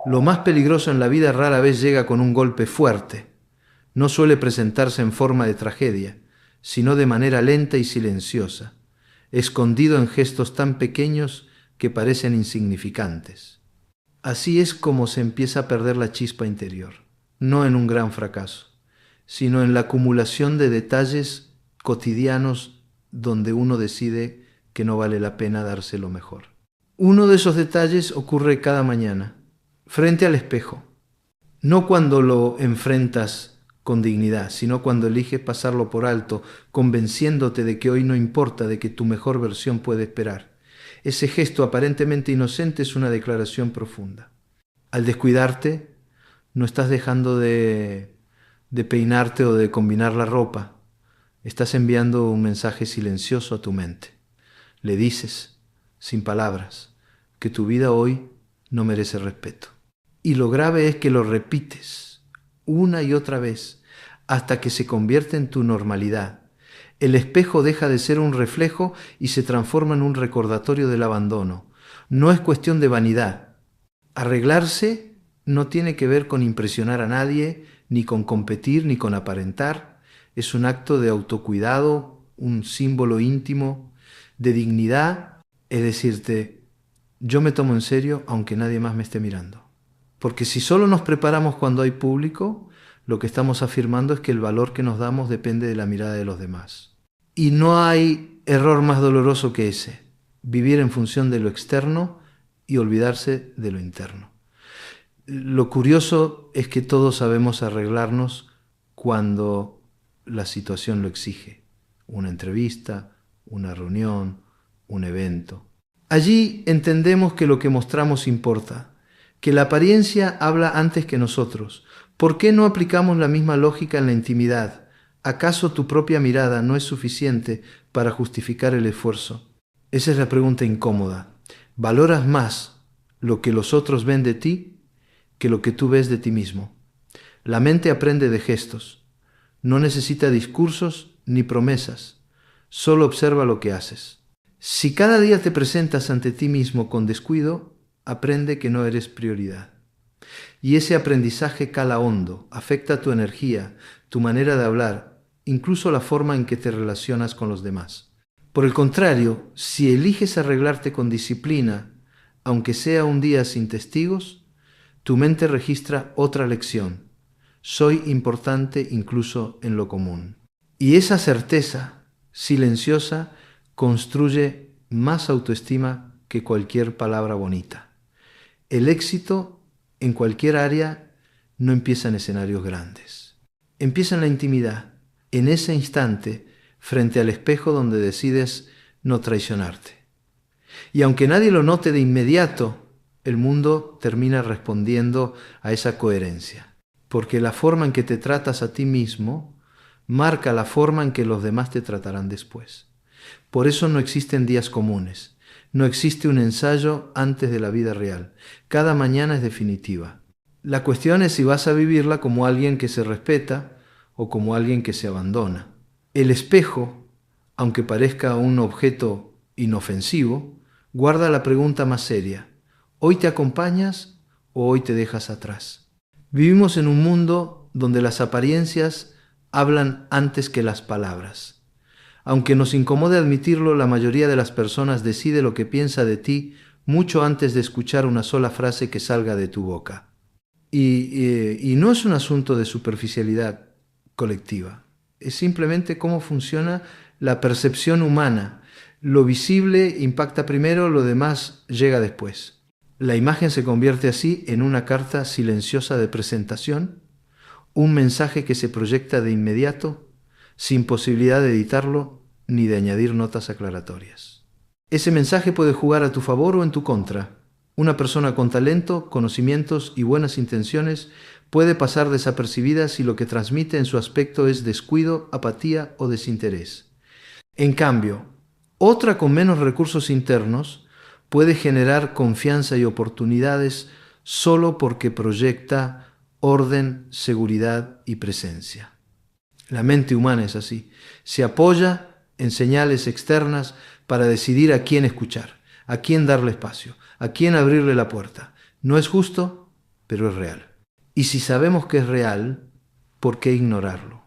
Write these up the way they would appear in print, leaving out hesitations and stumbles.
Lo más peligroso en la vida rara vez llega con un golpe fuerte. No suele presentarse en forma de tragedia, sino de manera lenta y silenciosa, escondido en gestos tan pequeños que parecen insignificantes. Así es como se empieza a perder la chispa interior, no en un gran fracaso, sino en la acumulación de detalles cotidianos donde uno decide que no vale la pena darse lo mejor. Uno de esos detalles ocurre cada mañana, frente al espejo, no cuando lo enfrentas con dignidad, sino cuando eliges pasarlo por alto, convenciéndote de que hoy no importa, de que tu mejor versión puede esperar. Ese gesto aparentemente inocente es una declaración profunda. Al descuidarte, no estás dejando de peinarte o de combinar la ropa. Estás enviando un mensaje silencioso a tu mente. Le dices, sin palabras, que tu vida hoy no merece respeto. Y lo grave es que lo repites una y otra vez hasta que se convierte en tu normalidad. El espejo deja de ser un reflejo y se transforma en un recordatorio del abandono. No es cuestión de vanidad. Arreglarse no tiene que ver con impresionar a nadie, ni con competir, ni con aparentar. Es un acto de autocuidado, un símbolo íntimo, de dignidad, es decirte, yo me tomo en serio aunque nadie más me esté mirando. Porque si solo nos preparamos cuando hay público, lo que estamos afirmando es que el valor que nos damos depende de la mirada de los demás. Y no hay error más doloroso que ese, vivir en función de lo externo y olvidarse de lo interno. Lo curioso es que todos sabemos arreglarnos cuando la situación lo exige. Una entrevista, una reunión, un evento. Allí entendemos que lo que mostramos importa, que la apariencia habla antes que nosotros. ¿Por qué no aplicamos la misma lógica en la intimidad? ¿Acaso tu propia mirada no es suficiente para justificar el esfuerzo? Esa es la pregunta incómoda. ¿Valoras más lo que los otros ven de ti que lo que tú ves de ti mismo? La mente aprende de gestos. No necesita discursos ni promesas. Solo observa lo que haces. Si cada día te presentas ante ti mismo con descuido, aprende que no eres prioridad. Y ese aprendizaje cala hondo, afecta tu energía, tu manera de hablar, incluso la forma en que te relacionas con los demás. Por el contrario, si eliges arreglarte con disciplina, aunque sea un día sin testigos, tu mente registra otra lección. Soy importante incluso en lo común. Y esa certeza silenciosa construye más autoestima que cualquier palabra bonita. El éxito en cualquier área no empieza en escenarios grandes. Empieza en la intimidad, en ese instante, frente al espejo donde decides no traicionarte. Y aunque nadie lo note de inmediato, el mundo termina respondiendo a esa coherencia. Porque la forma en que te tratas a ti mismo marca la forma en que los demás te tratarán después. Por eso no existen días comunes. No existe un ensayo antes de la vida real. Cada mañana es definitiva. La cuestión es si vas a vivirla como alguien que se respeta o como alguien que se abandona. El espejo, aunque parezca un objeto inofensivo, guarda la pregunta más seria. ¿Hoy te acompañas o hoy te dejas atrás? Vivimos en un mundo donde las apariencias hablan antes que las palabras. Aunque nos incomode admitirlo, la mayoría de las personas decide lo que piensa de ti mucho antes de escuchar una sola frase que salga de tu boca. Y no es un asunto de superficialidad colectiva, es simplemente cómo funciona la percepción humana. Lo visible impacta primero, lo demás llega después. La imagen se convierte así en una carta silenciosa de presentación, un mensaje que se proyecta de inmediato, sin posibilidad de editarlo ni de añadir notas aclaratorias. Ese mensaje puede jugar a tu favor o en tu contra. Una persona con talento, conocimientos y buenas intenciones puede pasar desapercibida si lo que transmite en su aspecto es descuido, apatía o desinterés. En cambio, otra con menos recursos internos puede generar confianza y oportunidades solo porque proyecta orden, seguridad y presencia. La mente humana es así. Se apoya en señales externas para decidir a quién escuchar, a quién darle espacio, a quién abrirle la puerta. ¿No es justo? pero es real. Y si sabemos que es real, ¿por qué ignorarlo?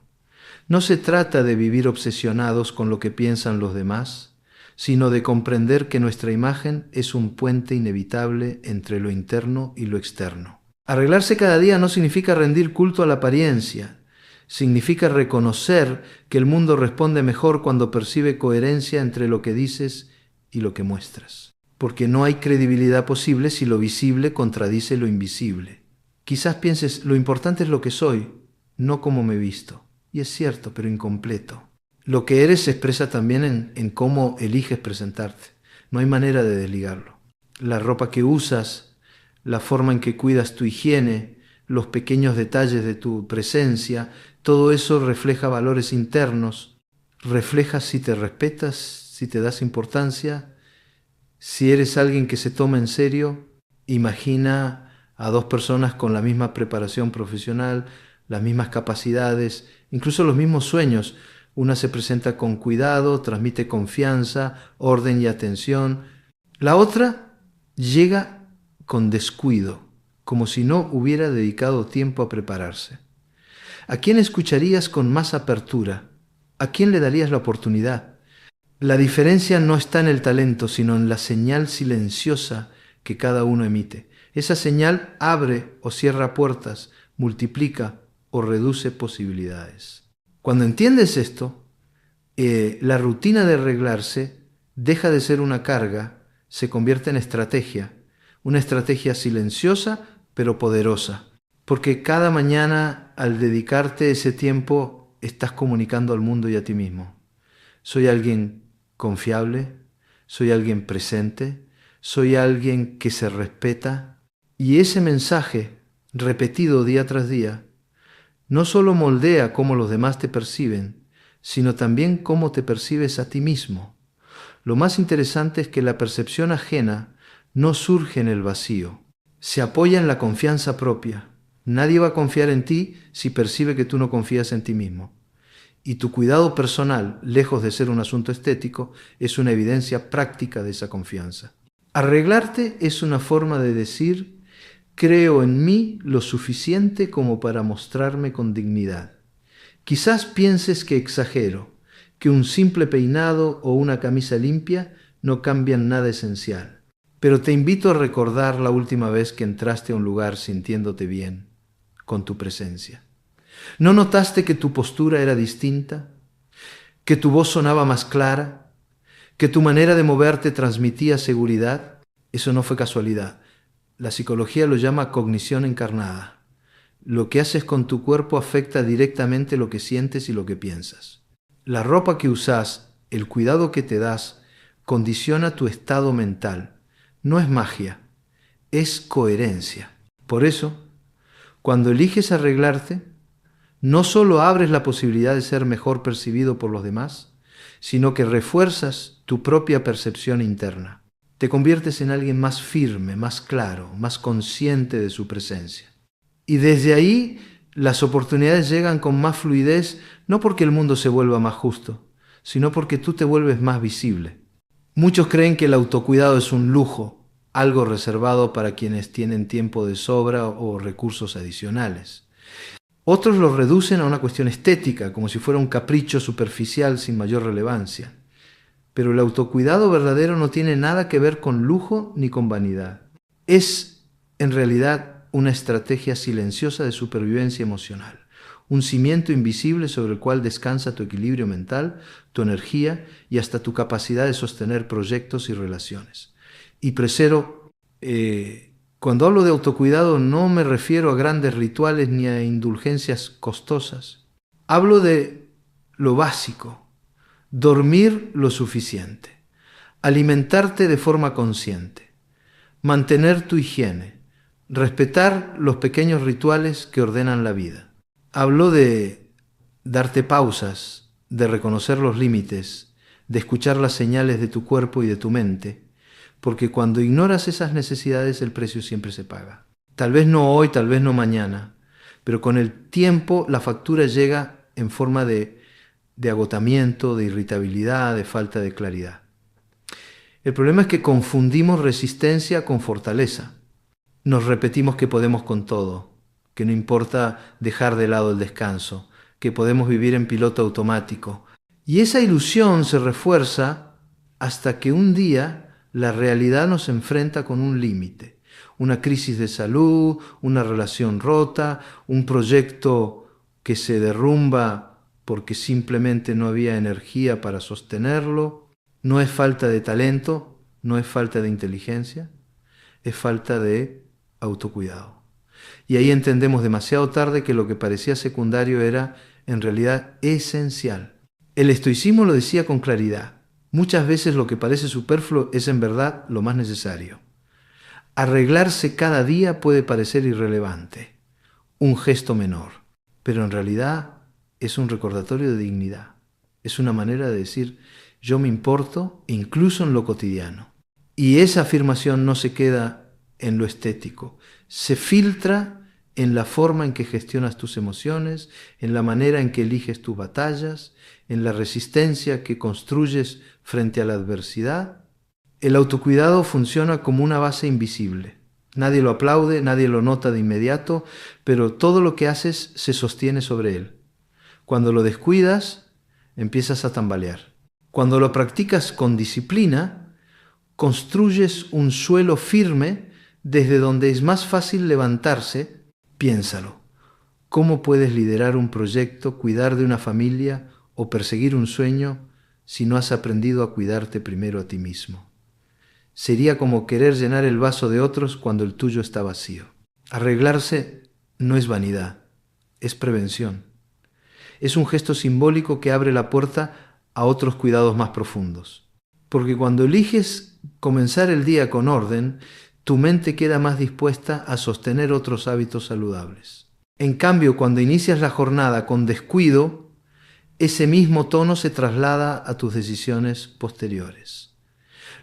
No se trata de vivir obsesionados con lo que piensan los demás, sino de comprender que nuestra imagen es un puente inevitable entre lo interno y lo externo. Arreglarse cada día no significa rendir culto a la apariencia, significa reconocer que el mundo responde mejor cuando percibe coherencia entre lo que dices y lo que muestras. Porque no hay credibilidad posible si lo visible contradice lo invisible. Quizás pienses, lo importante es lo que soy, no cómo me visto. Y es cierto, pero incompleto. Lo que eres se expresa también en cómo eliges presentarte. No hay manera de desligarlo. La ropa que usas, la forma en que cuidas tu higiene, los pequeños detalles de tu presencia, todo eso refleja valores internos, refleja si te respetas, si te das importancia, si eres alguien que se toma en serio. Imagina a dos personas con la misma preparación profesional, las mismas capacidades, incluso los mismos sueños. Una se presenta con cuidado, transmite confianza, orden y atención. La otra llega con descuido, como si no hubiera dedicado tiempo a prepararse. ¿A quién escucharías con más apertura? ¿A quién le darías la oportunidad? La diferencia no está en el talento, sino en la señal silenciosa que cada uno emite. Esa señal abre o cierra puertas, multiplica o reduce posibilidades. Cuando entiendes esto, la rutina de arreglarse deja de ser una carga, se convierte en estrategia, una estrategia silenciosa pero poderosa, porque cada mañana al dedicarte ese tiempo estás comunicando al mundo y a ti mismo. Soy alguien confiable, soy alguien presente, soy alguien que se respeta, y ese mensaje repetido día tras día no solo moldea cómo los demás te perciben, sino también cómo te percibes a ti mismo. Lo más interesante es que la percepción ajena no surge en el vacío, se apoya en la confianza propia. Nadie va a confiar en ti si percibe que tú no confías en ti mismo. Y tu cuidado personal, lejos de ser un asunto estético, es una evidencia práctica de esa confianza. Arreglarte es una forma de decir: creo en mí lo suficiente como para mostrarme con dignidad. Quizás pienses que exagero, que un simple peinado o una camisa limpia no cambian nada esencial. Pero te invito a recordar la última vez que entraste a un lugar sintiéndote bien con tu presencia. ¿No notaste que tu postura era distinta? ¿Que tu voz sonaba más clara? ¿Que tu manera de moverte transmitía seguridad? Eso no fue casualidad. La psicología lo llama cognición encarnada. Lo que haces con tu cuerpo afecta directamente lo que sientes y lo que piensas. La ropa que usas, el cuidado que te das, condiciona tu estado mental. No es magia, es coherencia. Por eso, cuando eliges arreglarte, no solo abres la posibilidad de ser mejor percibido por los demás, sino que refuerzas tu propia percepción interna. Te conviertes en alguien más firme, más claro, más consciente de su presencia. Y desde ahí las oportunidades llegan con más fluidez, no porque el mundo se vuelva más justo, sino porque tú te vuelves más visible. Muchos creen que el autocuidado es un lujo, algo reservado para quienes tienen tiempo de sobra o recursos adicionales. Otros lo reducen a una cuestión estética, como si fuera un capricho superficial sin mayor relevancia. Pero el autocuidado verdadero no tiene nada que ver con lujo ni con vanidad. Es, en realidad, una estrategia silenciosa de supervivencia emocional, un cimiento invisible sobre el cual descansa tu equilibrio mental, tu energía y hasta tu capacidad de sostener proyectos y relaciones. Y tercero, cuando hablo de autocuidado no me refiero a grandes rituales ni a indulgencias costosas. Hablo de lo básico: dormir lo suficiente, alimentarte de forma consciente, mantener tu higiene, respetar los pequeños rituales que ordenan la vida. Hablo de darte pausas, de reconocer los límites, de escuchar las señales de tu cuerpo y de tu mente, porque cuando ignoras esas necesidades el precio siempre se paga. Tal vez no hoy, tal vez no mañana, pero con el tiempo la factura llega en forma de agotamiento, de irritabilidad, de falta de claridad. El problema es que confundimos resistencia con fortaleza. Nos repetimos que podemos con todo, que no importa dejar de lado el descanso, que podemos vivir en piloto automático. Y esa ilusión se refuerza hasta que un día la realidad nos enfrenta con un límite. Una crisis de salud, una relación rota, un proyecto que se derrumba porque simplemente no había energía para sostenerlo. No es falta de talento, no es falta de inteligencia, es falta de autocuidado. Y ahí entendemos demasiado tarde que lo que parecía secundario era en realidad esencial. El estoicismo lo decía con claridad. Muchas veces lo que parece superfluo es en verdad lo más necesario. Arreglarse cada día puede parecer irrelevante, un gesto menor, pero en realidad es un recordatorio de dignidad. Es una manera de decir, yo me importo incluso en lo cotidiano. Y esa afirmación no se queda en lo estético, se filtra en la forma en que gestionas tus emociones, en la manera en que eliges tus batallas, en la resistencia que construyes frente a la adversidad. El autocuidado funciona como una base invisible. Nadie lo aplaude, nadie lo nota de inmediato, pero todo lo que haces se sostiene sobre él. Cuando lo descuidas, empiezas a tambalear. Cuando lo practicas con disciplina, construyes un suelo firme desde donde es más fácil levantarse. Piénsalo. ¿Cómo puedes liderar un proyecto, cuidar de una familia o perseguir un sueño si no has aprendido a cuidarte primero a ti mismo? Sería como querer llenar el vaso de otros cuando el tuyo está vacío. Arreglarse no es vanidad, es prevención. Es un gesto simbólico que abre la puerta a otros cuidados más profundos. Porque cuando eliges comenzar el día con orden, tu mente queda más dispuesta a sostener otros hábitos saludables. En cambio, cuando inicias la jornada con descuido, ese mismo tono se traslada a tus decisiones posteriores.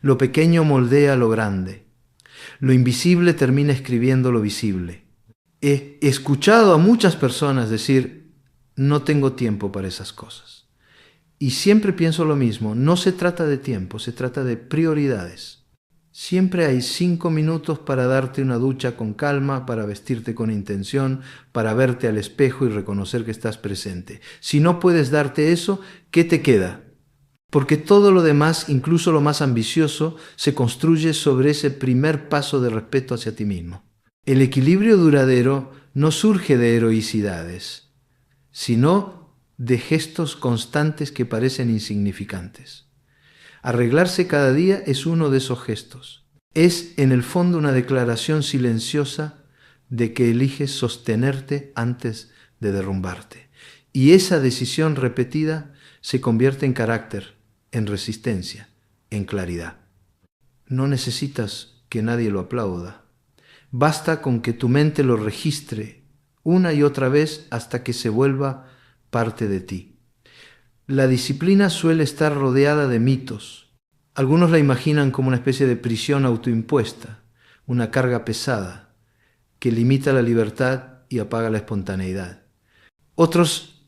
Lo pequeño moldea lo grande. Lo invisible termina escribiendo lo visible. He escuchado a muchas personas decir, no tengo tiempo para esas cosas. Y siempre pienso lo mismo, no se trata de tiempo, se trata de prioridades. Siempre hay 5 minutos para darte una ducha con calma, para vestirte con intención, para verte al espejo y reconocer que estás presente. Si no puedes darte eso, ¿qué te queda? Porque todo lo demás, incluso lo más ambicioso, se construye sobre ese primer paso de respeto hacia ti mismo. El equilibrio duradero no surge de heroicidades, sino de gestos constantes que parecen insignificantes. Arreglarse cada día es uno de esos gestos. Es en el fondo una declaración silenciosa de que eliges sostenerte antes de derrumbarte. Y esa decisión repetida se convierte en carácter, en resistencia, en claridad. No necesitas que nadie lo aplauda. Basta con que tu mente lo registre una y otra vez hasta que se vuelva parte de ti. La disciplina suele estar rodeada de mitos. Algunos la imaginan como una especie de prisión autoimpuesta, una carga pesada que limita la libertad y apaga la espontaneidad. Otros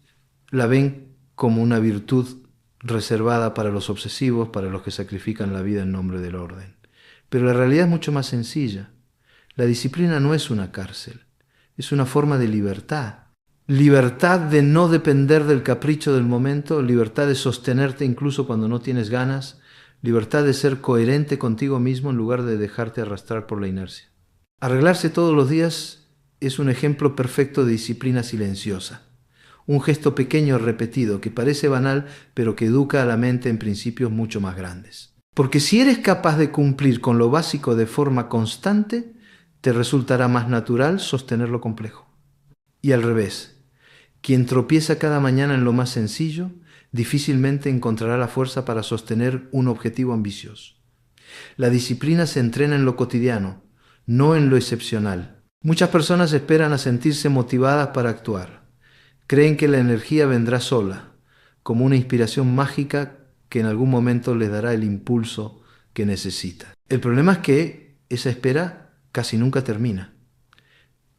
la ven como una virtud reservada para los obsesivos, para los que sacrifican la vida en nombre del orden. Pero la realidad es mucho más sencilla. La disciplina no es una cárcel, es una forma de libertad. Libertad de no depender del capricho del momento, libertad de sostenerte incluso cuando no tienes ganas, libertad de ser coherente contigo mismo en lugar de dejarte arrastrar por la inercia. Arreglarse todos los días es un ejemplo perfecto de disciplina silenciosa. Un gesto pequeño repetido que parece banal, pero que educa a la mente en principios mucho más grandes. Porque si eres capaz de cumplir con lo básico de forma constante, te resultará más natural sostener lo complejo. Y al revés, quien tropieza cada mañana en lo más sencillo, difícilmente encontrará la fuerza para sostener un objetivo ambicioso. La disciplina se entrena en lo cotidiano, no en lo excepcional. Muchas personas esperan a sentirse motivadas para actuar. Creen que la energía vendrá sola, como una inspiración mágica que en algún momento les dará el impulso que necesita. El problema es que esa espera casi nunca termina.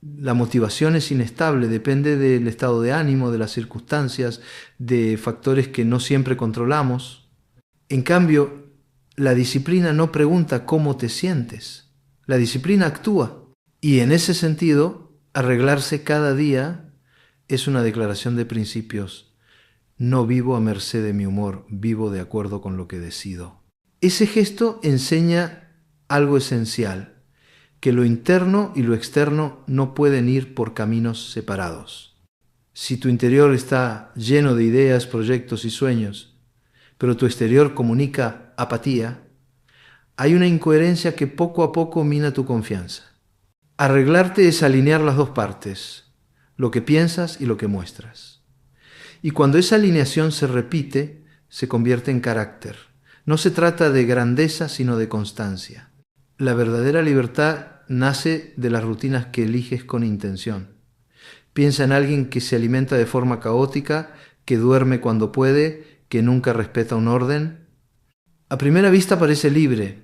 La motivación es inestable, depende del estado de ánimo, de las circunstancias, de factores que no siempre controlamos. En cambio, la disciplina no pregunta cómo te sientes. La disciplina actúa. Y en ese sentido, arreglarse cada día es una declaración de principios. No vivo a merced de mi humor, vivo de acuerdo con lo que decido. Ese gesto enseña algo esencial, que lo interno y lo externo no pueden ir por caminos separados. Si tu interior está lleno de ideas, proyectos y sueños, pero tu exterior comunica apatía, hay una incoherencia que poco a poco mina tu confianza. Arreglarte es alinear las dos partes, lo que piensas y lo que muestras. Y cuando esa alineación se repite, se convierte en carácter. No se trata de grandeza, sino de constancia. La verdadera libertad nace de las rutinas que eliges con intención. Piensa en alguien que se alimenta de forma caótica, que duerme cuando puede, que nunca respeta un orden. A primera vista parece libre,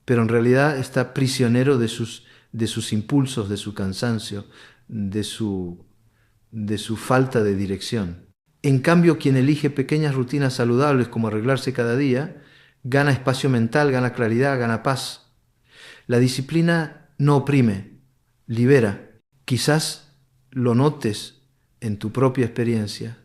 pero en realidad está prisionero de sus impulsos, de su cansancio, de su falta de dirección. En cambio, quien elige pequeñas rutinas saludables como arreglarse cada día, gana espacio mental, gana claridad, gana paz. La disciplina no oprime, libera. Quizás lo notes en tu propia experiencia.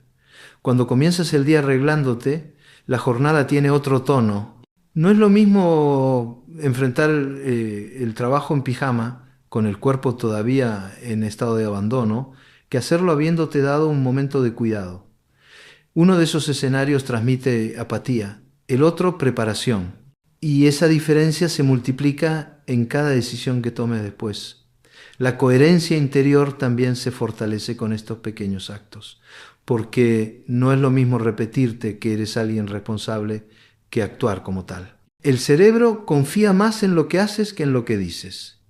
Cuando comienzas el día arreglándote, la jornada tiene otro tono. No es lo mismo enfrentar el trabajo en pijama, con el cuerpo todavía en estado de abandono, que hacerlo habiéndote dado un momento de cuidado. Uno de esos escenarios transmite apatía, el otro preparación. Y esa diferencia se multiplica en cada decisión que tomes después. La coherencia interior también se fortalece con estos pequeños actos, porque no es lo mismo repetirte que eres alguien responsable que actuar como tal. El cerebro confía más en lo que haces que en lo que dices.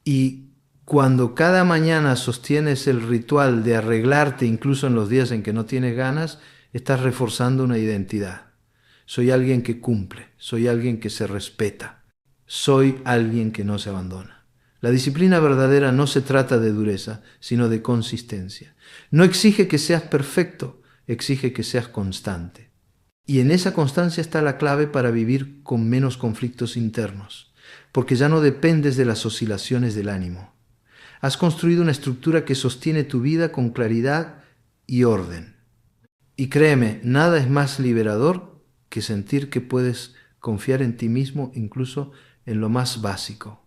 Y cuando cada mañana sostienes el ritual de arreglarte incluso en los días en que no tienes ganas, estás reforzando una identidad. Soy alguien que cumple, soy alguien que se respeta, soy alguien que no se abandona. La disciplina verdadera no se trata de dureza, sino de consistencia. No exige que seas perfecto, exige que seas constante. Y en esa constancia está la clave para vivir con menos conflictos internos, porque ya no dependes de las oscilaciones del ánimo. Has construido una estructura que sostiene tu vida con claridad y orden. Y créeme, nada es más liberador que sentir que puedes confiar en ti mismo incluso en lo más básico.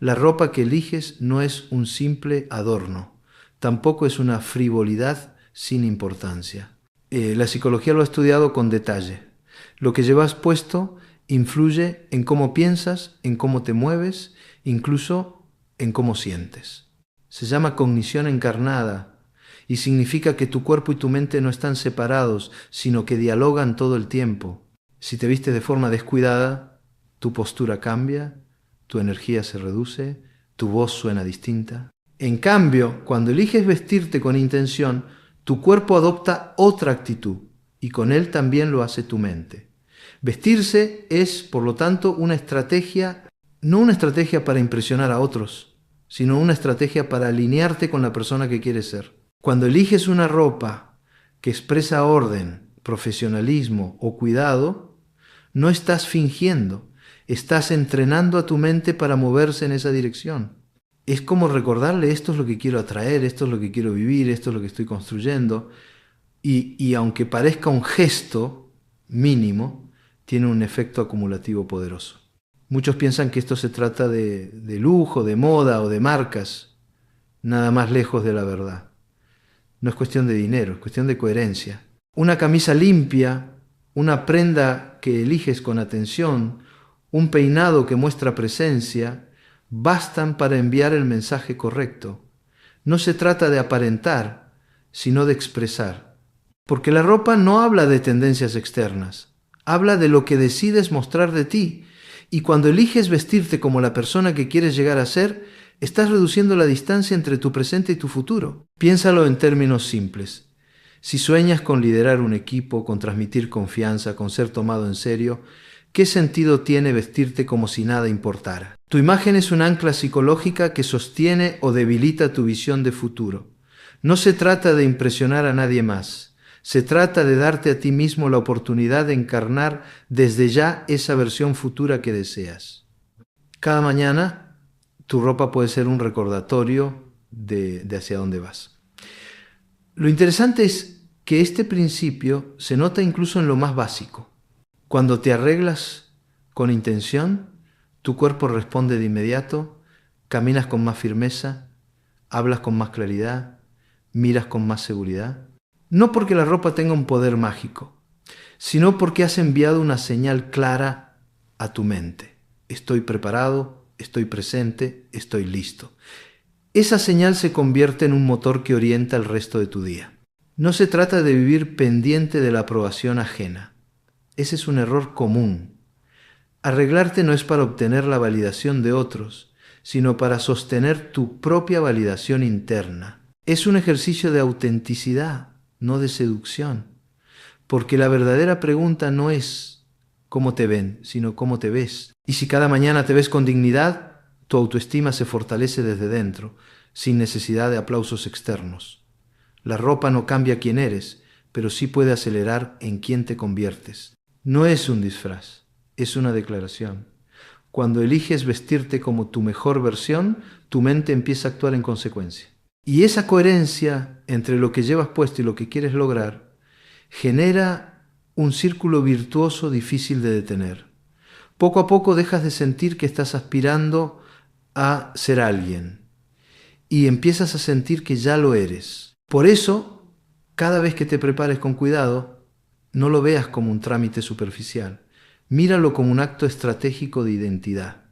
La ropa que eliges no es un simple adorno, tampoco es una frivolidad sin importancia. La psicología lo ha estudiado con detalle. Lo que llevas puesto influye en cómo piensas, en cómo te mueves, incluso en cómo sientes. Se llama cognición encarnada y significa que tu cuerpo y tu mente no están separados, sino que dialogan todo el tiempo. Si te vistes de forma descuidada, tu postura cambia, tu energía se reduce, tu voz suena distinta. En cambio, cuando eliges vestirte con intención, tu cuerpo adopta otra actitud y con él también lo hace tu mente. Vestirse es, por lo tanto, una estrategia, no una estrategia para impresionar a otros, sino una estrategia para alinearte con la persona que quieres ser. Cuando eliges una ropa que expresa orden, profesionalismo o cuidado, no estás fingiendo, estás entrenando a tu mente para moverse en esa dirección. Es como recordarle, esto es lo que quiero atraer, esto es lo que quiero vivir, esto es lo que estoy construyendo. Y aunque parezca un gesto mínimo, tiene un efecto acumulativo poderoso. Muchos piensan que esto se trata de lujo, de moda o de marcas, nada más lejos de la verdad. No es cuestión de dinero, es cuestión de coherencia. Una camisa limpia, una prenda que eliges con atención, un peinado que muestra presencia, bastan para enviar el mensaje correcto. No se trata de aparentar, sino de expresar. Porque la ropa no habla de tendencias externas, habla de lo que decides mostrar de ti. Y cuando eliges vestirte como la persona que quieres llegar a ser, estás reduciendo la distancia entre tu presente y tu futuro. Piénsalo en términos simples. Si sueñas con liderar un equipo, con transmitir confianza, con ser tomado en serio, ¿qué sentido tiene vestirte como si nada importara? Tu imagen es un ancla psicológica que sostiene o debilita tu visión de futuro. No se trata de impresionar a nadie más. Se trata de darte a ti mismo la oportunidad de encarnar desde ya esa versión futura que deseas. Cada mañana tu ropa puede ser un recordatorio de hacia dónde vas. Lo interesante es que este principio se nota incluso en lo más básico. Cuando te arreglas con intención, tu cuerpo responde de inmediato, caminas con más firmeza, hablas con más claridad, miras con más seguridad. No porque la ropa tenga un poder mágico, sino porque has enviado una señal clara a tu mente. Estoy preparado, estoy presente, estoy listo. Esa señal se convierte en un motor que orienta el resto de tu día. No se trata de vivir pendiente de la aprobación ajena. Ese es un error común. Arreglarte no es para obtener la validación de otros, sino para sostener tu propia validación interna. Es un ejercicio de autenticidad, no de seducción, porque la verdadera pregunta no es cómo te ven, sino cómo te ves. Y si cada mañana te ves con dignidad, tu autoestima se fortalece desde dentro, sin necesidad de aplausos externos. La ropa no cambia quién eres, pero sí puede acelerar en quién te conviertes. No es un disfraz, es una declaración. Cuando eliges vestirte como tu mejor versión, tu mente empieza a actuar en consecuencia. Y esa coherencia entre lo que llevas puesto y lo que quieres lograr genera un círculo virtuoso difícil de detener. Poco a poco dejas de sentir que estás aspirando a ser alguien y empiezas a sentir que ya lo eres. Por eso, cada vez que te prepares con cuidado, no lo veas como un trámite superficial. Míralo como un acto estratégico de identidad.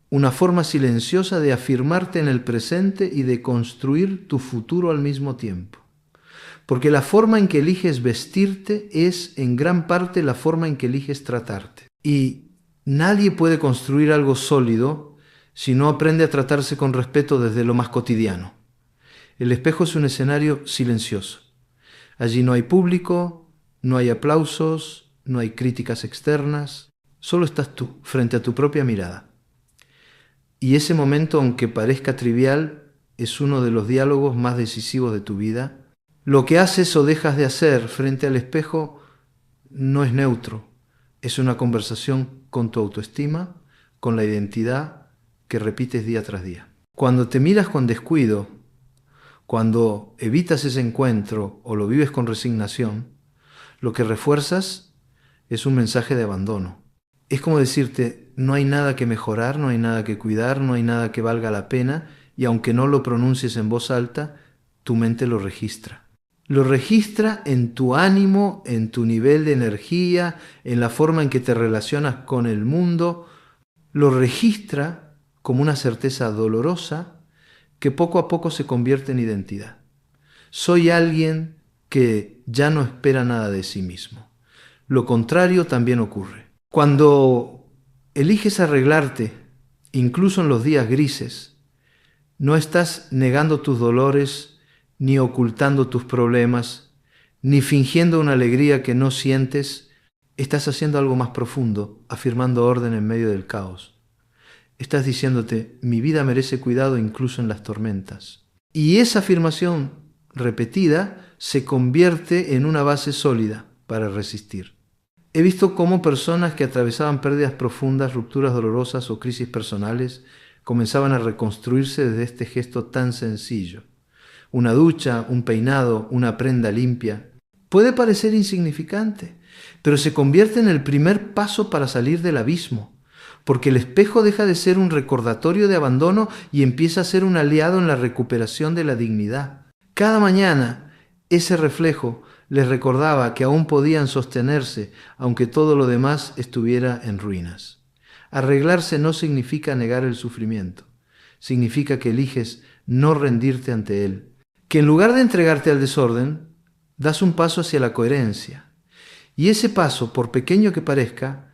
Una forma silenciosa de afirmarte en el presente y de construir tu futuro al mismo tiempo. Porque la forma en que eliges vestirte es en gran parte la forma en que eliges tratarte. Y nadie puede construir algo sólido si no aprende a tratarse con respeto desde lo más cotidiano. El espejo es un escenario silencioso. Allí no hay público, no hay aplausos, no hay críticas externas. Solo estás tú, frente a tu propia mirada. Y ese momento, aunque parezca trivial, es uno de los diálogos más decisivos de tu vida. Lo que haces o dejas de hacer frente al espejo no es neutro. Es una conversación con tu autoestima, con la identidad que repites día tras día. Cuando te miras con descuido, cuando evitas ese encuentro o lo vives con resignación, lo que refuerzas es un mensaje de abandono. Es como decirte, no hay nada que mejorar, no hay nada que cuidar, no hay nada que valga la pena, y aunque no lo pronuncies en voz alta, tu mente lo registra. Lo registra en tu ánimo, en tu nivel de energía, en la forma en que te relacionas con el mundo. Lo registra como una certeza dolorosa que poco a poco se convierte en identidad. Soy alguien que ya no espera nada de sí mismo. Lo contrario también ocurre. Cuando eliges arreglarte, incluso en los días grises, no estás negando tus dolores, ni ocultando tus problemas, ni fingiendo una alegría que no sientes. Estás haciendo algo más profundo, afirmando orden en medio del caos. Estás diciéndote, mi vida merece cuidado incluso en las tormentas. Y esa afirmación repetida se convierte en una base sólida para resistir. He visto cómo personas que atravesaban pérdidas profundas, rupturas dolorosas o crisis personales comenzaban a reconstruirse desde este gesto tan sencillo. Una ducha, un peinado, una prenda limpia. Puede parecer insignificante, pero se convierte en el primer paso para salir del abismo, porque el espejo deja de ser un recordatorio de abandono y empieza a ser un aliado en la recuperación de la dignidad. Cada mañana, ese reflejo les recordaba que aún podían sostenerse, aunque todo lo demás estuviera en ruinas. Arreglarse no significa negar el sufrimiento, significa que eliges no rendirte ante él, que en lugar de entregarte al desorden, das un paso hacia la coherencia. Y ese paso, por pequeño que parezca,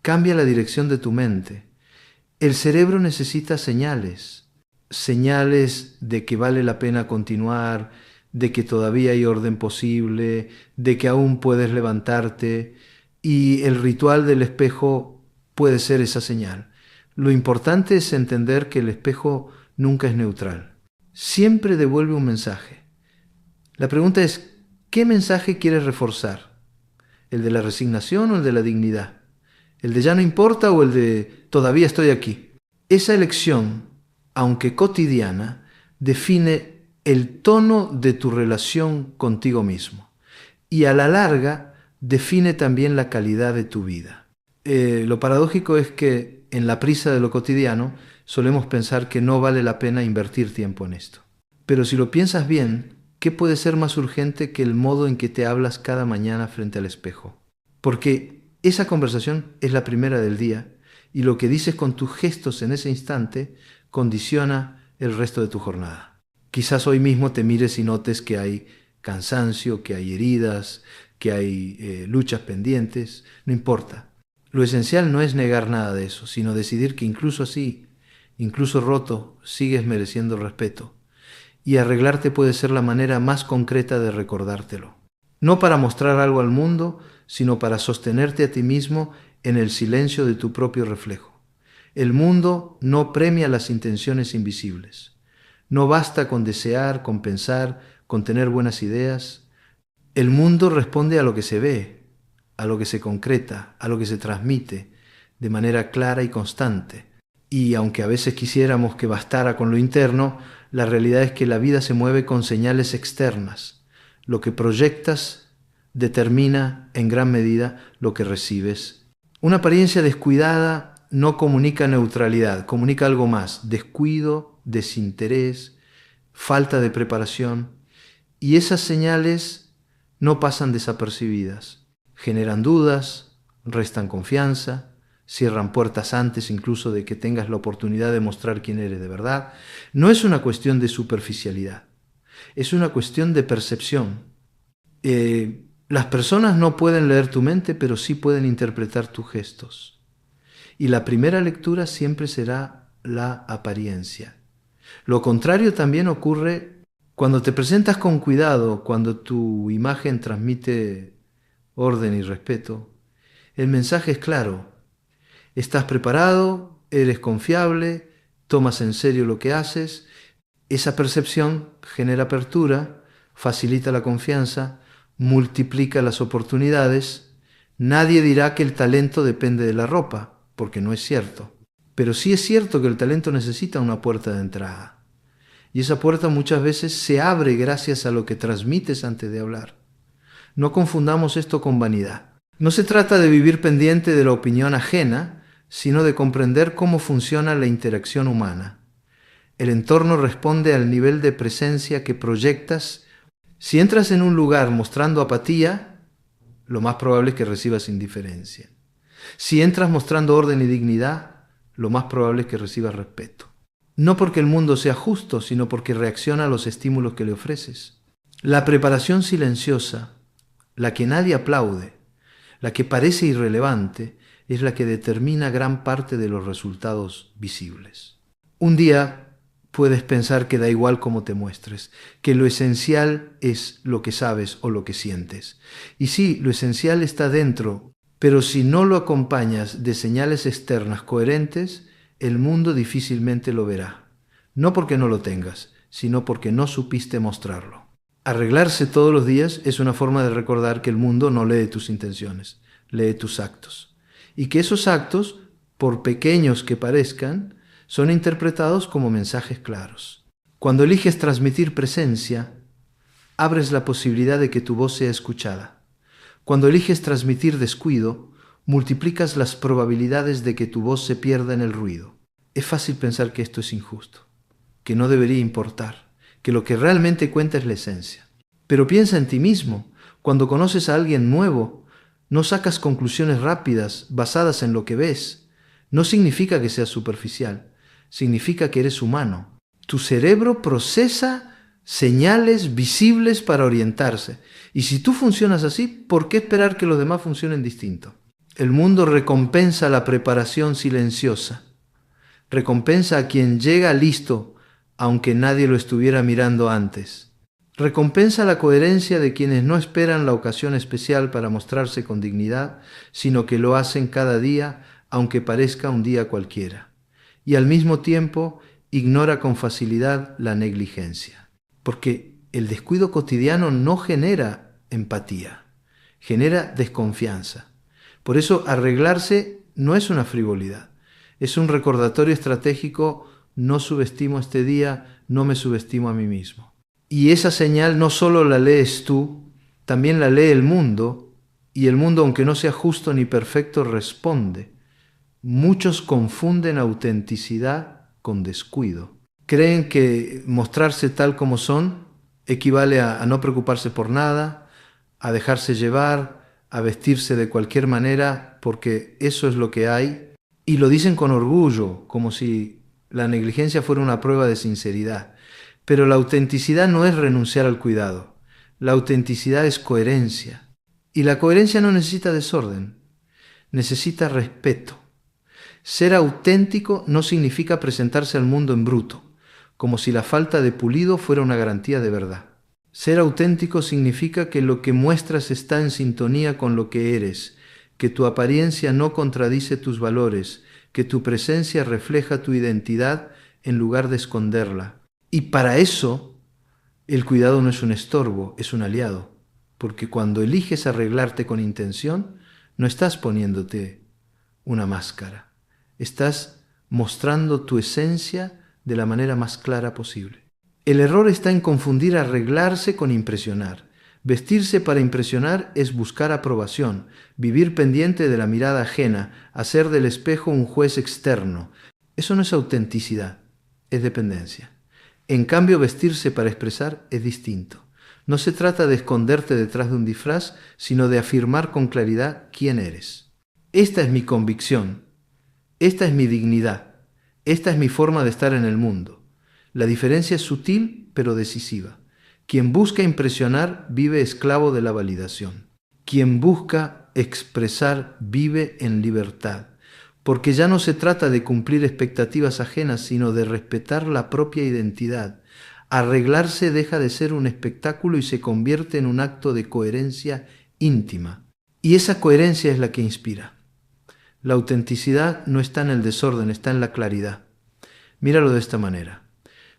cambia la dirección de tu mente. El cerebro necesita señales, señales de que vale la pena continuar, de que todavía hay orden posible, de que aún puedes levantarte, y el ritual del espejo puede ser esa señal. Lo importante es entender que el espejo nunca es neutral. Siempre devuelve un mensaje. La pregunta es, ¿qué mensaje quieres reforzar? ¿El de la resignación o el de la dignidad? ¿El de ya no importa o el de todavía estoy aquí? Esa elección aunque cotidiana, define el tono de tu relación contigo mismo y a la larga define también la calidad de tu vida. Lo paradójico es que en la prisa de lo cotidiano solemos pensar que no vale la pena invertir tiempo en esto. Pero si lo piensas bien, ¿qué puede ser más urgente que el modo en que te hablas cada mañana frente al espejo? Porque esa conversación es la primera del día y lo que dices con tus gestos en ese instante condiciona el resto de tu jornada. Quizás hoy mismo te mires y notes que hay cansancio, que hay heridas, que hay luchas pendientes, no importa. Lo esencial no es negar nada de eso, sino decidir que incluso así, incluso roto, sigues mereciendo respeto. Y arreglarte puede ser la manera más concreta de recordártelo. No para mostrar algo al mundo, sino para sostenerte a ti mismo en el silencio de tu propio reflejo. El mundo no premia las intenciones invisibles. No basta con desear, con pensar, con tener buenas ideas. El mundo responde a lo que se ve, a lo que se concreta, a lo que se transmite, de manera clara y constante. Y aunque a veces quisiéramos que bastara con lo interno, la realidad es que la vida se mueve con señales externas. Lo que proyectas determina en gran medida lo que recibes. Una apariencia descuidada no comunica neutralidad, comunica algo más: descuido, desinterés, falta de preparación. Y esas señales no pasan desapercibidas. Generan dudas, restan confianza, cierran puertas antes incluso de que tengas la oportunidad de mostrar quién eres de verdad. No es una cuestión de superficialidad, es una cuestión de percepción. Las personas no pueden leer tu mente, pero sí pueden interpretar tus gestos. Y la primera lectura siempre será la apariencia. Lo contrario también ocurre cuando te presentas con cuidado, cuando tu imagen transmite orden y respeto. El mensaje es claro: estás preparado, eres confiable, tomas en serio lo que haces. Esa percepción genera apertura, facilita la confianza, multiplica las oportunidades. Nadie dirá que el talento depende de la ropa, porque no es cierto. Pero sí es cierto que el talento necesita una puerta de entrada. Y esa puerta muchas veces se abre gracias a lo que transmites antes de hablar. No confundamos esto con vanidad. No se trata de vivir pendiente de la opinión ajena, sino de comprender cómo funciona la interacción humana. El entorno responde al nivel de presencia que proyectas. Si entras en un lugar mostrando apatía, lo más probable es que recibas indiferencia. Si entras mostrando orden y dignidad, lo más probable es que recibas respeto. No porque el mundo sea justo, sino porque reacciona a los estímulos que le ofreces. La preparación silenciosa, la que nadie aplaude, la que parece irrelevante, es la que determina gran parte de los resultados visibles. Un día puedes pensar que da igual cómo te muestres, que lo esencial es lo que sabes o lo que sientes. Y sí, lo esencial está dentro, pero si no lo acompañas de señales externas coherentes, el mundo difícilmente lo verá. No porque no lo tengas, sino porque no supiste mostrarlo. Arreglarse todos los días es una forma de recordar que el mundo no lee tus intenciones, lee tus actos. Y que esos actos, por pequeños que parezcan, son interpretados como mensajes claros. Cuando eliges transmitir presencia, abres la posibilidad de que tu voz sea escuchada. Cuando eliges transmitir descuido, multiplicas las probabilidades de que tu voz se pierda en el ruido. Es fácil pensar que esto es injusto, que no debería importar, que lo que realmente cuenta es la esencia. Pero piensa en ti mismo. Cuando conoces a alguien nuevo, no sacas conclusiones rápidas basadas en lo que ves. No significa que seas superficial, significa que eres humano. Tu cerebro procesa señales visibles para orientarse. Y si tú funcionas así, ¿por qué esperar que los demás funcionen distinto? El mundo recompensa la preparación silenciosa. Recompensa a quien llega listo, aunque nadie lo estuviera mirando antes. Recompensa la coherencia de quienes no esperan la ocasión especial para mostrarse con dignidad, sino que lo hacen cada día, aunque parezca un día cualquiera. Y al mismo tiempo ignora con facilidad la negligencia. Porque el descuido cotidiano no genera empatía, genera desconfianza. Por eso arreglarse no es una frivolidad, es un recordatorio estratégico no subestimo este día, no me subestimo a mí mismo. Y esa señal no solo la lees tú, también la lee el mundo, y el mundo, aunque no sea justo ni perfecto, responde. Muchos confunden autenticidad con descuido. Creen que mostrarse tal como son equivale a no preocuparse por nada, a dejarse llevar, a vestirse de cualquier manera, porque eso es lo que hay, y lo dicen con orgullo, como si la negligencia fuera una prueba de sinceridad. Pero la autenticidad no es renunciar al cuidado. La autenticidad es coherencia. Y la coherencia no necesita desorden, necesita respeto. Ser auténtico no significa presentarse al mundo en bruto, como si la falta de pulido fuera una garantía de verdad. Ser auténtico significa que lo que muestras está en sintonía con lo que eres, que tu apariencia no contradice tus valores, que tu presencia refleja tu identidad en lugar de esconderla. Y para eso, el cuidado no es un estorbo, es un aliado, porque cuando eliges arreglarte con intención, no estás poniéndote una máscara, estás mostrando tu esencia de la manera más clara posible. El error está en confundir arreglarse con impresionar. Vestirse para impresionar es buscar aprobación, vivir pendiente de la mirada ajena, hacer del espejo un juez externo. Eso no es autenticidad, es dependencia. En cambio, vestirse para expresar es distinto. No se trata de esconderte detrás de un disfraz, sino de afirmar con claridad quién eres. Esta es mi convicción, esta es mi dignidad, esta es mi forma de estar en el mundo. La diferencia es sutil pero decisiva. Quien busca impresionar vive esclavo de la validación. Quien busca expresar vive en libertad, porque ya no se trata de cumplir expectativas ajenas, sino de respetar la propia identidad. Arreglarse deja de ser un espectáculo y se convierte en un acto de coherencia íntima. Y esa coherencia es la que inspira. La autenticidad no está en el desorden, está en la claridad. Míralo de esta manera.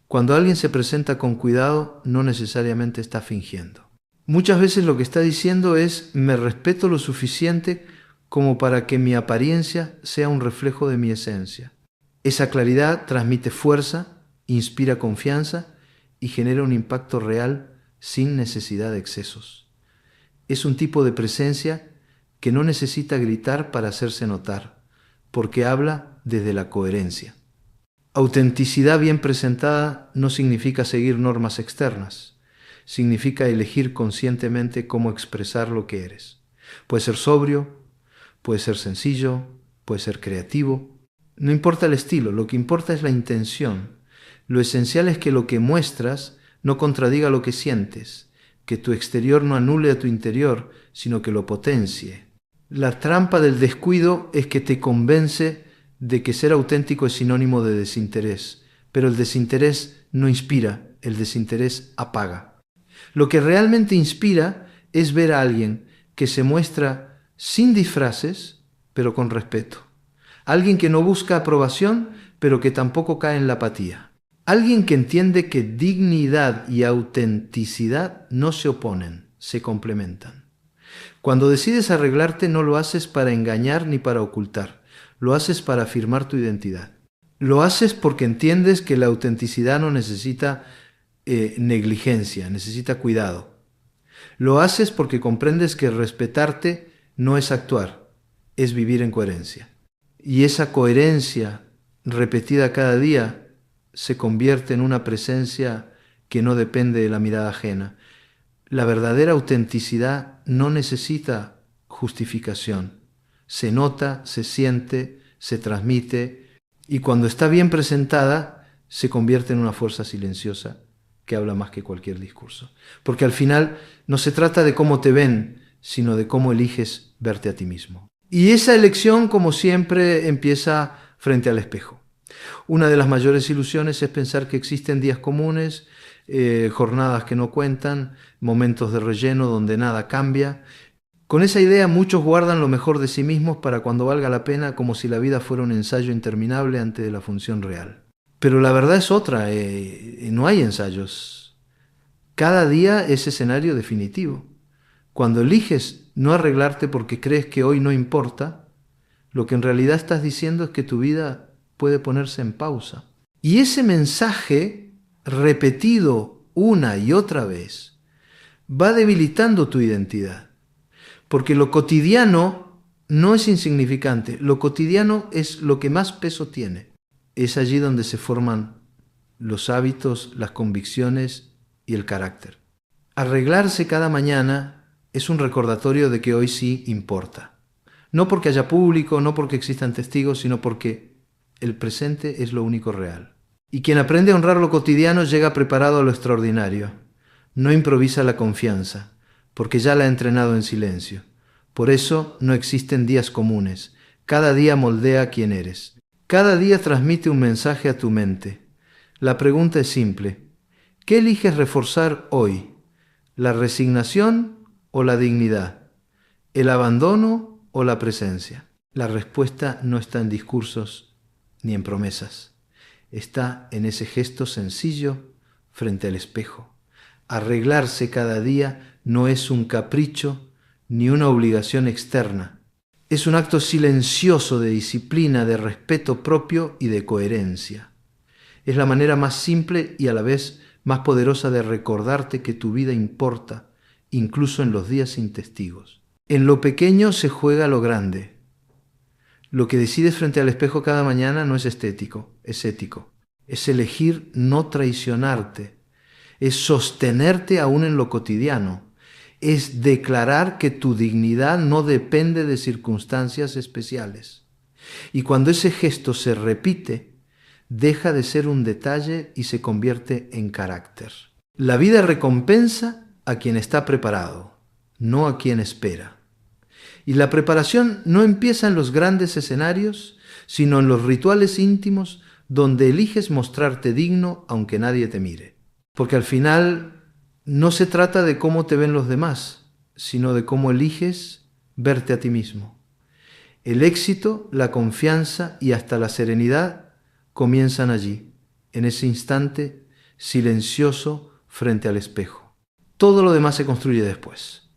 Cuando alguien se presenta con cuidado, no necesariamente está fingiendo. Muchas veces lo que está diciendo es, me respeto lo suficiente como para que mi apariencia sea un reflejo de mi esencia. Esa claridad transmite fuerza, inspira confianza y genera un impacto real sin necesidad de excesos. Es un tipo de presencia que no necesita gritar para hacerse notar, porque habla desde la coherencia. Autenticidad bien presentada no significa seguir normas externas, significa elegir conscientemente cómo expresar lo que eres. Puede ser sobrio, puede ser sencillo, puede ser creativo. No importa el estilo, lo que importa es la intención. Lo esencial es que lo que muestras no contradiga lo que sientes, que tu exterior no anule a tu interior, sino que lo potencie. La trampa del descuido es que te convence de que ser auténtico es sinónimo de desinterés, pero el desinterés no inspira, el desinterés apaga. Lo que realmente inspira es ver a alguien que se muestra sin disfraces, pero con respeto. Alguien que no busca aprobación, pero que tampoco cae en la apatía. Alguien que entiende que dignidad y autenticidad no se oponen, se complementan. Cuando decides arreglarte, no lo haces para engañar ni para ocultar. Lo haces para afirmar tu identidad. Lo haces porque entiendes que la autenticidad no necesita negligencia, necesita cuidado. Lo haces porque comprendes que respetarte no es actuar, es vivir en coherencia. Y esa coherencia repetida cada día se convierte en una presencia que no depende de la mirada ajena. La verdadera autenticidad no necesita justificación. Se nota, se siente, se transmite y cuando está bien presentada se convierte en una fuerza silenciosa que habla más que cualquier discurso. Porque al final no se trata de cómo te ven, sino de cómo eliges verte a ti mismo. Y esa elección, como siempre, empieza frente al espejo. Una de las mayores ilusiones es pensar que existen días comunes, jornadas que no cuentan, momentos de relleno donde nada cambia. Con esa idea muchos guardan lo mejor de sí mismos para cuando valga la pena, como si la vida fuera un ensayo interminable antes de la función real. Pero la verdad es otra, no hay ensayos. Cada día es escenario definitivo. Cuando eliges no arreglarte porque crees que hoy no importa, lo que en realidad estás diciendo es que tu vida puede ponerse en pausa. Y ese mensaje, repetido una y otra vez, va debilitando tu identidad. Porque lo cotidiano no es insignificante, lo cotidiano es lo que más peso tiene. Es allí donde se forman los hábitos, las convicciones y el carácter. Arreglarse cada mañana es un recordatorio de que hoy sí importa. No porque haya público, no porque existan testigos, sino porque el presente es lo único real. Y quien aprende a honrar lo cotidiano llega preparado a lo extraordinario. No improvisa la confianza, porque ya la ha entrenado en silencio. Por eso no existen días comunes. Cada día moldea quién eres. Cada día transmite un mensaje a tu mente. La pregunta es simple. ¿Qué eliges reforzar hoy? ¿La resignación o la dignidad? ¿El abandono o la presencia? La respuesta no está en discursos ni en promesas. Está en ese gesto sencillo frente al espejo. Arreglarse cada día no es un capricho ni una obligación externa. Es un acto silencioso de disciplina, de respeto propio y de coherencia. Es la manera más simple y a la vez más poderosa de recordarte que tu vida importa, incluso en los días sin testigos. En lo pequeño se juega lo grande. Lo que decides frente al espejo cada mañana no es estético, es ético. Es elegir no traicionarte. Es sostenerte aún en lo cotidiano. Es declarar que tu dignidad no depende de circunstancias especiales. Y cuando ese gesto se repite, deja de ser un detalle y se convierte en carácter. La vida recompensa a quien está preparado, no a quien espera. Y la preparación no empieza en los grandes escenarios, sino en los rituales íntimos donde eliges mostrarte digno aunque nadie te mire. Porque al final no se trata de cómo te ven los demás, sino de cómo eliges verte a ti mismo. El éxito, la confianza y hasta la serenidad comienzan allí, en ese instante silencioso frente al espejo. Todo lo demás se construye después.